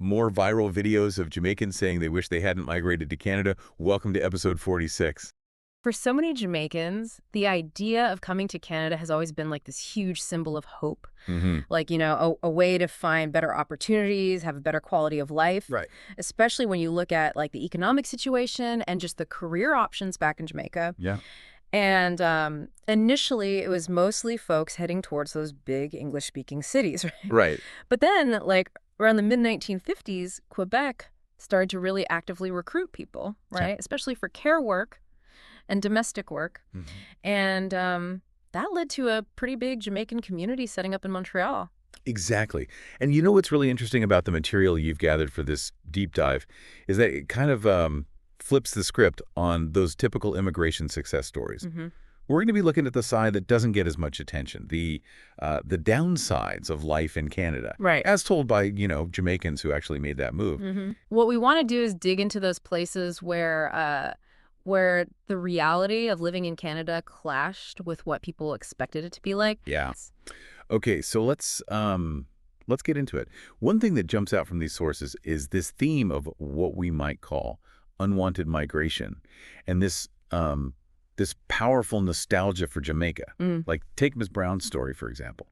more viral videos of Jamaicans saying they wish they hadn't migrated to Canada. Welcome to episode 46. For so many Jamaicans, the idea of coming to Canada has always been like this huge symbol of hope. Mm-hmm. Like, a way to find better opportunities, have a better quality of life. Right. Especially when you look at like the economic situation and just the career options back in Jamaica. Yeah. And initially, it was mostly folks heading towards those big English-speaking cities, right? Right. But then, like, around the mid-1950s, Quebec started to really actively recruit people, right? Yeah. Especially for care work and domestic work. Mm-hmm. And that led to a pretty big Jamaican community setting up in Montreal. Exactly. And you know what's really interesting about the material you've gathered for this deep dive is that it kind of flips the script on those typical immigration success stories. Mm-hmm. We're going to be looking at the side that doesn't get as much attention, the downsides of life in Canada, Right. as told by, Jamaicans who actually made that move. Mm-hmm. What we want to do is dig into those places where the reality of living in Canada clashed with what people expected it to be like. Yeah. Okay, so let's get into it. One thing that jumps out from these sources is this theme of what we might call unwanted migration, and this powerful nostalgia for Jamaica. Mm. Like, take Miss Brown's story, for example.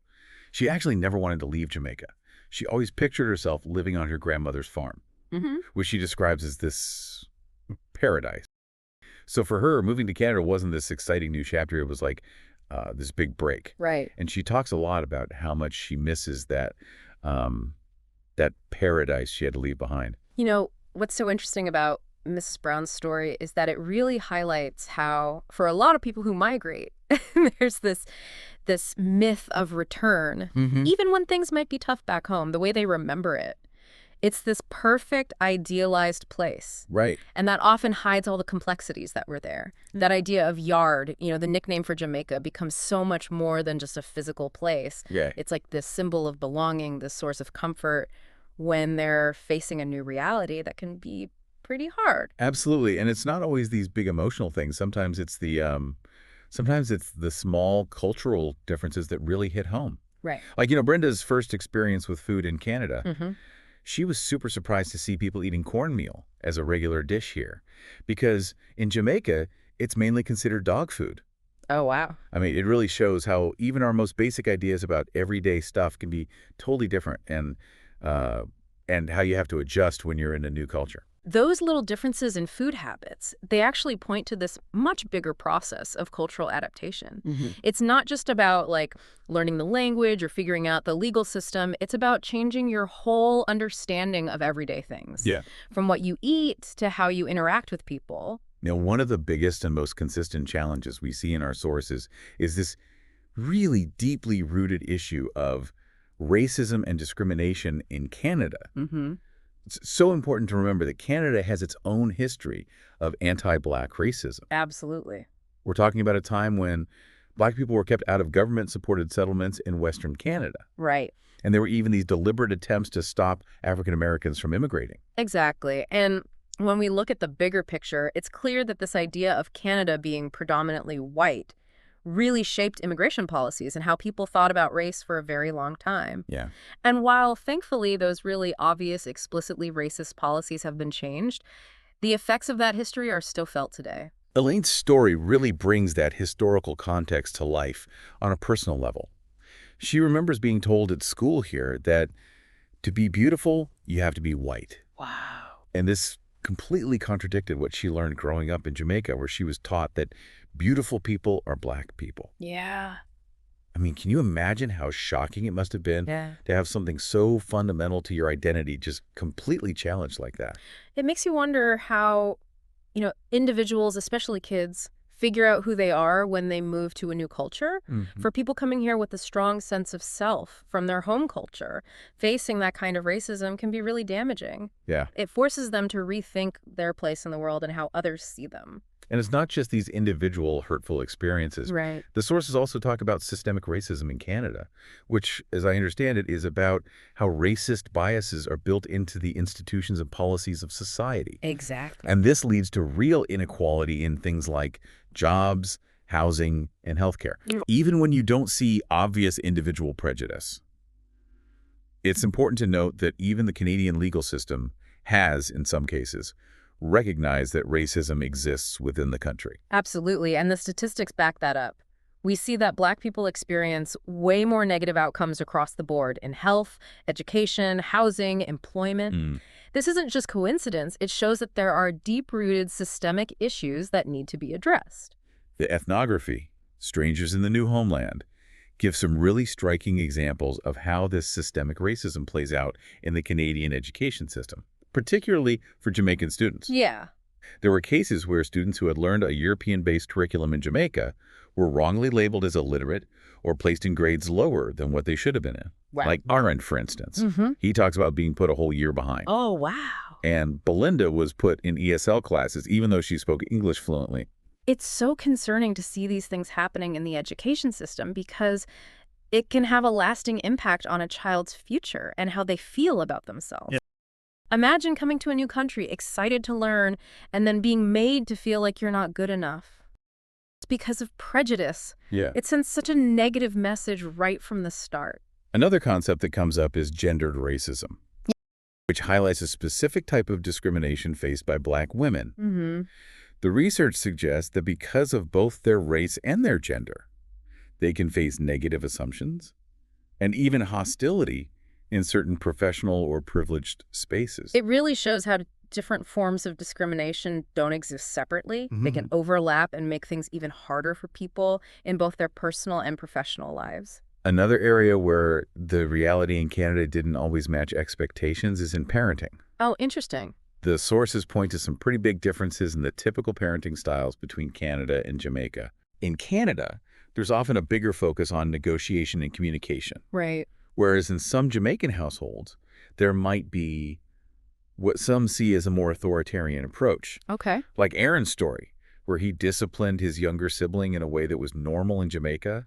She actually never wanted to leave Jamaica. She always pictured herself living on her grandmother's farm, Mm-hmm. which she describes as this paradise. So for her, moving to Canada wasn't this exciting new chapter. It was like this big break. Right. And she talks a lot about how much she misses that paradise she had to leave behind. What's so interesting about Mrs. Brown's story is that it really highlights how, for a lot of people who migrate, there's this myth of return, Mm-hmm. even when things might be tough back home, the way they remember it. It's this perfect, idealized place. Right. And that often hides all the complexities that were there. That idea of yard, the nickname for Jamaica, becomes so much more than just a physical place. Yeah. It's like this symbol of belonging, this source of comfort when they're facing a new reality that can be pretty hard. Absolutely. And it's not always these big emotional things. Sometimes it's the small cultural differences that really hit home. Right. Like, Brenda's first experience with food in Canada, Mm-hmm. she was super surprised to see people eating cornmeal as a regular dish here. Because in Jamaica, it's mainly considered dog food. Oh, wow. I mean, it really shows how even our most basic ideas about everyday stuff can be totally different and how you have to adjust when you're in a new culture. Those little differences in food habits, they actually point to this much bigger process of cultural adaptation. Mm-hmm. It's not just about like learning the language or figuring out the legal system. It's about changing your whole understanding of everyday things. Yeah. From what you eat to how you interact with people. One of the biggest and most consistent challenges we see in our sources is this really deeply rooted issue of racism and discrimination in Canada. Mm-hmm. It's so important to remember that Canada has its own history of anti-Black racism. Absolutely. We're talking about a time when Black people were kept out of government-supported settlements in Western Canada. Right. And there were even these deliberate attempts to stop African Americans from immigrating. Exactly. And when we look at the bigger picture, it's clear that this idea of Canada being predominantly white really shaped immigration policies and how people thought about race for a very long time. Yeah. And while, thankfully, those really obvious, explicitly racist policies have been changed, the effects of that history are still felt today. Elaine's story really brings that historical context to life on a personal level. She remembers being told at school here that to be beautiful, you have to be white. Wow. And this completely contradicted what she learned growing up in Jamaica, where she was taught that beautiful people are Black people. Yeah. I mean, can you imagine how shocking it must have been Yeah. to have something so fundamental to your identity just completely challenged like that? It makes you wonder how, individuals, especially kids, figure out who they are when they move to a new culture. Mm-hmm. For people coming here with a strong sense of self from their home culture, facing that kind of racism can be really damaging. Yeah. It forces them to rethink their place in the world and how others see them. And it's not just these individual hurtful experiences. Right. The sources also talk about systemic racism in Canada, which, as I understand it, is about how racist biases are built into the institutions and policies of society. Exactly. And this leads to real inequality in things like jobs, housing, and healthcare, even when you don't see obvious individual prejudice. It's important to note that even the Canadian legal system has, in some cases, recognized that racism exists within the country. Absolutely, and the statistics back that up. We see that Black people experience way more negative outcomes across the board in health, education, housing, employment. Mm. This isn't just coincidence. It shows that there are deep-rooted systemic issues that need to be addressed. The ethnography, Strangers in the New Homeland, gives some really striking examples of how this systemic racism plays out in the Canadian education system, particularly for Jamaican students. Yeah. There were cases where students who had learned a European-based curriculum in Jamaica were wrongly labeled as illiterate or placed in grades lower than what they should have been in. Wow. Like Aaron, for instance. He talks about being put a whole year behind. Oh, wow. And Belinda was put in ESL classes even though she spoke English fluently. It's so concerning to see these things happening in the education system because it can have a lasting impact on a child's future and how they feel about themselves. Yeah. Imagine coming to a new country, excited to learn, and then being made to feel like you're not good enough. It's because of prejudice. Yeah. It sends such a negative message right from the start. Another concept that comes up is gendered racism, which highlights a specific type of discrimination faced by Black women. The research suggests that because of both their race and their gender, they can face negative assumptions and even hostility in certain professional or privileged spaces. It really shows how different forms of discrimination don't exist separately. They can overlap and make things even harder for people in both their personal and professional lives. Another area where the reality in Canada didn't always match expectations is in parenting. Oh, interesting. The sources point to some pretty big differences in the typical parenting styles between Canada and Jamaica. In Canada, there's often a bigger focus on negotiation and communication, Right. whereas in some Jamaican households, there might be what some see as a more authoritarian approach. Okay. Like Aaron's story, where he disciplined his younger sibling in a way that was normal in Jamaica.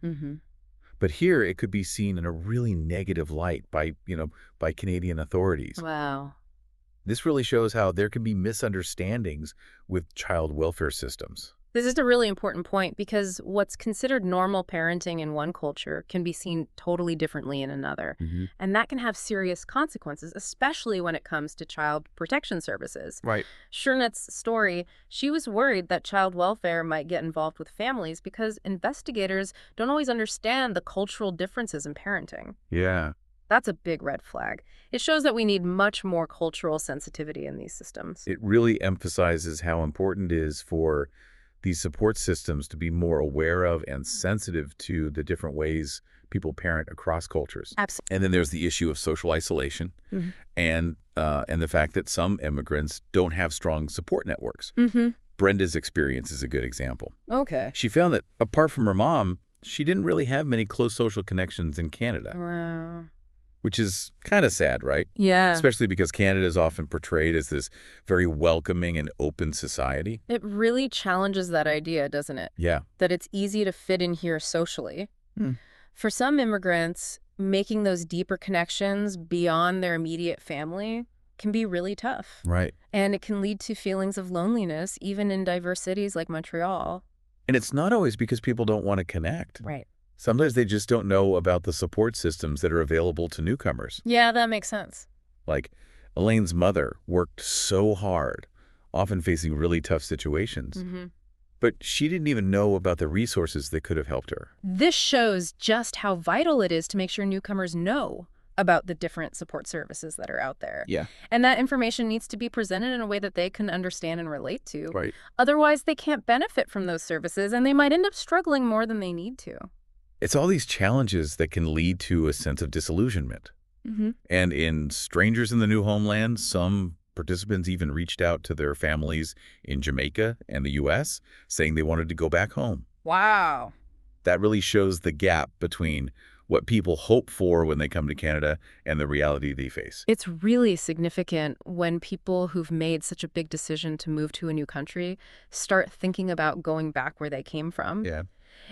But here it could be seen in a really negative light by Canadian authorities. Wow. This really shows how there can be misunderstandings with child welfare systems. This is a really important point because what's considered normal parenting in one culture can be seen totally differently in another. And that can have serious consequences, especially when it comes to child protection services. Right. Shernet's story, she was worried that child welfare might get involved with families because investigators don't always understand the cultural differences in parenting. Yeah. That's a big red flag. It shows that we need much more cultural sensitivity in these systems. It really emphasizes how important it is for these support systems to be more aware of and sensitive to the different ways people parent across cultures. Absolutely. And then there's the issue of social isolation and the fact that some immigrants don't have strong support networks. Brenda's experience is a good example. Okay. She found that apart from her mom, she didn't really have many close social connections in Canada. Wow. Which is kind of sad, right? Yeah. Especially because Canada is often portrayed as this very welcoming and open society. It really challenges that idea, doesn't it? Yeah. That it's easy to fit in here socially. For some immigrants, making those deeper connections beyond their immediate family can be really tough. Right. And it can lead to feelings of loneliness, even in diverse cities like Montreal. And it's not always because people don't want to connect. Right. Sometimes they just don't know about the support systems that are available to newcomers. Yeah, that makes sense. Like, Elaine's mother worked so hard, often facing really tough situations. But she didn't even know about the resources that could have helped her. This shows just how vital it is to make sure newcomers know about the different support services that are out there. Yeah. And that information needs to be presented in a way that they can understand and relate to. Right. Otherwise, they can't benefit from those services, and they might end up struggling more than they need to. It's all these challenges that can lead to a sense of disillusionment. And in Strangers in the New Homeland, some participants even reached out to their families in Jamaica and the U.S., saying they wanted to go back home. Wow. That really shows the gap between what people hope for when they come to Canada and the reality they face. It's really significant when people who've made such a big decision to move to a new country start thinking about going back where they came from. Yeah.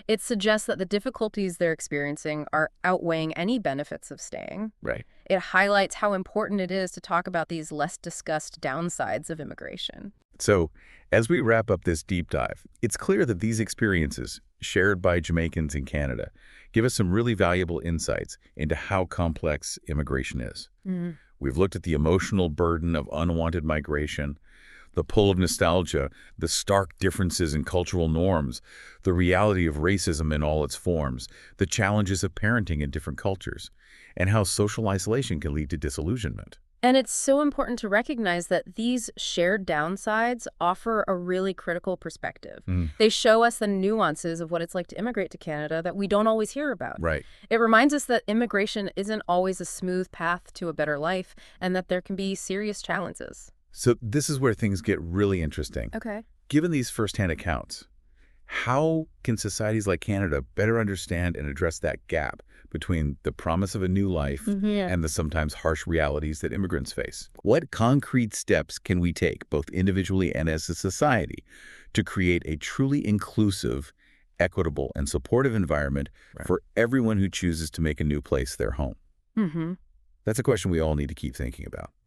It suggests that the difficulties they're experiencing are outweighing any benefits of staying. Right. It highlights how important it is to talk about these less discussed downsides of immigration. So, as we wrap up this deep dive, it's clear that these experiences shared by Jamaicans in Canada give us some really valuable insights into how complex immigration is. Mm. We've looked at the emotional burden of unwanted migration, the pull of nostalgia, the stark differences in cultural norms, the reality of racism in all its forms, the challenges of parenting in different cultures, and how social isolation can lead to disillusionment. And it's so important to recognize that these shared downsides offer a really critical perspective. Mm, They show us the nuances of what it's like to immigrate to Canada that we don't always hear about. right. It reminds us that immigration isn't always a smooth path to a better life and that there can be serious challenges. So this is where things get really interesting. Okay. Given these firsthand accounts, how can societies like Canada better understand and address that gap between the promise of a new life Yeah. and the sometimes harsh realities that immigrants face? What concrete steps can we take, both individually and as a society, to create a truly inclusive, equitable, and supportive environment for everyone who chooses to make a new place their home? Mm-hmm. That's a question we all need to keep thinking about.